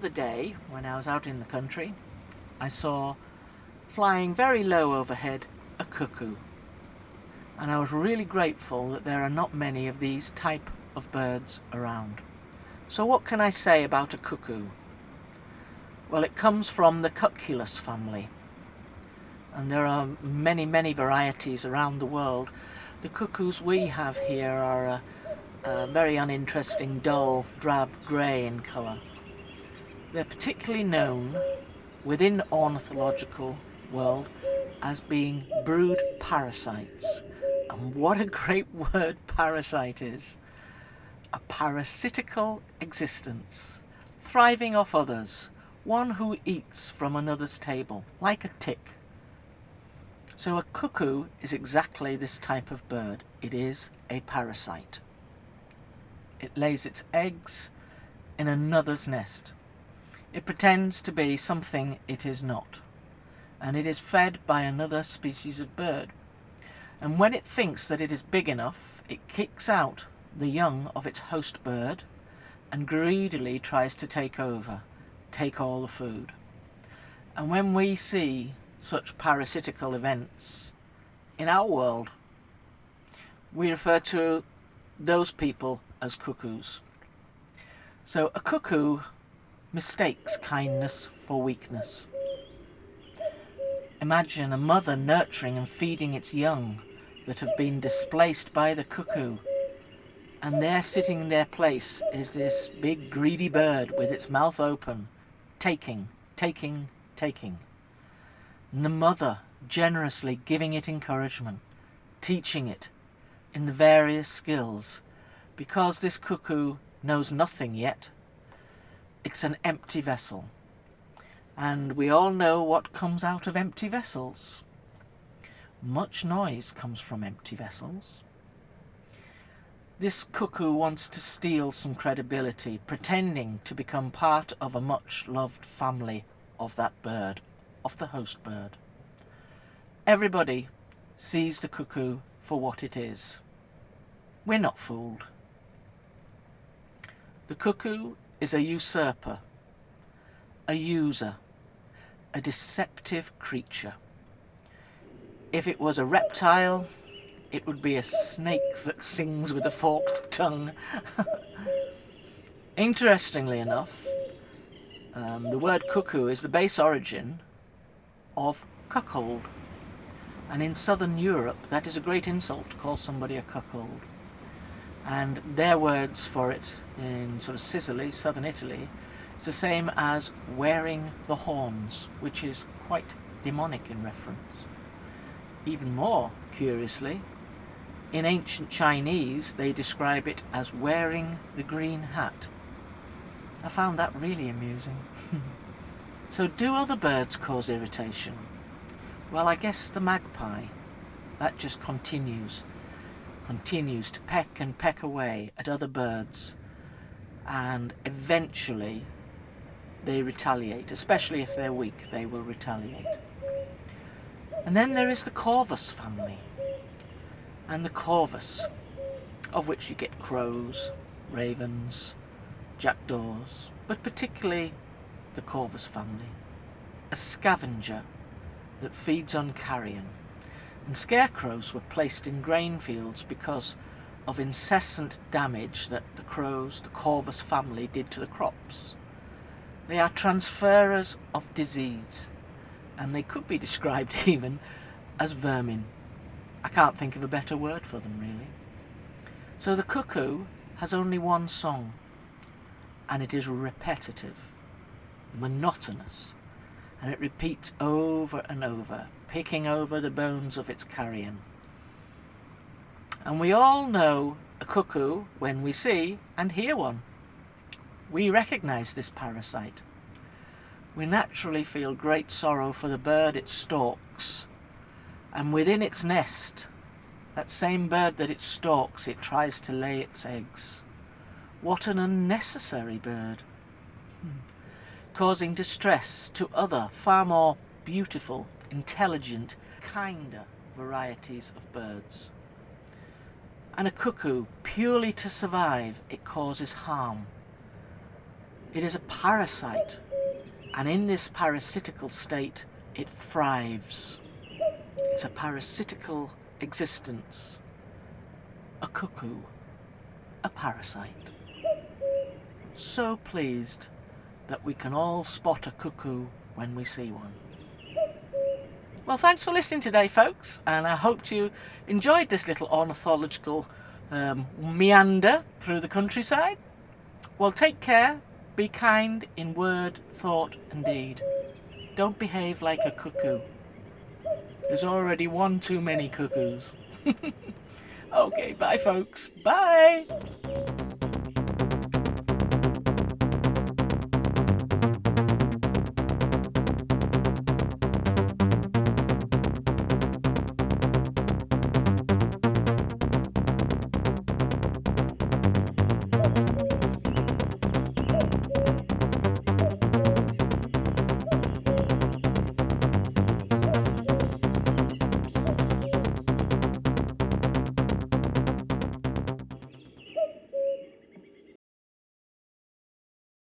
other day, when I was out in the country, I saw, flying very low overhead, a cuckoo. And I was really grateful that there are not many of these type of birds around. So what can I say about a cuckoo? Well, it comes from the Cuculus family. And there are many varieties around the world. The cuckoos we have here are a very uninteresting, dull, drab grey in colour. They're particularly known within the ornithological world as being brood parasites. And what a great word parasite is. A parasitical existence, thriving off others, one who eats from another's table, like a tick. So a cuckoo is exactly this type of bird. It is a parasite. It lays its eggs in another's nest. It pretends to be something it is not, and it is fed by another species of bird. And when it thinks that it is big enough, it kicks out the young of its host bird and greedily tries to take over, take all the food. And when we see such parasitical events in our world, we refer to those people as cuckoos. So a cuckoo mistakes kindness for weakness. Imagine a mother nurturing and feeding its young that have been displaced by the cuckoo, and there sitting in their place is this big greedy bird with its mouth open, taking. And the mother generously giving it encouragement, teaching it in the various skills, because this cuckoo knows nothing yet. It's an empty vessel. And we all know what comes out of empty vessels. Much noise comes from empty vessels. This cuckoo wants to steal some credibility, pretending to become part of a much-loved family of that bird, of the host bird. Everybody sees the cuckoo for what it is. We're not fooled. The cuckoo is a usurper, a user, a deceptive creature. If it was a reptile, it would be a snake that sings with a forked tongue. Interestingly enough, the word cuckoo is the base origin of cuckold. And in southern Europe, that is a great insult to call somebody a cuckold. And their words for it in sort of Sicily, southern Italy, is the same as wearing the horns, which is quite demonic in reference. Even more curiously, in ancient Chinese, they describe it as wearing the green hat. I found that really amusing. So do other birds cause irritation? Well, I guess the magpie, that just continues to peck and peck away at other birds, and eventually they retaliate, especially if they're weak, they will retaliate. And then there is the corvus family, and the corvus, of which you get crows, ravens, jackdaws, but particularly the corvus family, a scavenger that feeds on carrion. And scarecrows were placed in grain fields because of incessant damage that the crows, the corvus family, did to the crops. They are transferers of disease, and they could be described even as vermin. I can't think of a better word for them, really. So the cuckoo has only one song, and it is repetitive, monotonous, and it repeats over and over, picking over the bones of its carrion. And we all know a cuckoo when we see and hear one. We recognise this parasite. We naturally feel great sorrow for the bird it stalks, and within its nest, that same bird that it stalks, it tries to lay its eggs. What an unnecessary bird, causing distress to other, far more beautiful, intelligent, kinder varieties of birds. And a cuckoo, purely to survive, it causes harm. It is a parasite, and in this parasitical state it thrives. It's a parasitical existence. A cuckoo, a parasite. So pleased that we can all spot a cuckoo when we see one. Well, thanks for listening today, folks, and I hope you enjoyed this little ornithological meander through the countryside. Well, take care, be kind in word, thought and deed. Don't behave like a cuckoo. There's already one too many cuckoos. Okay, bye folks, bye!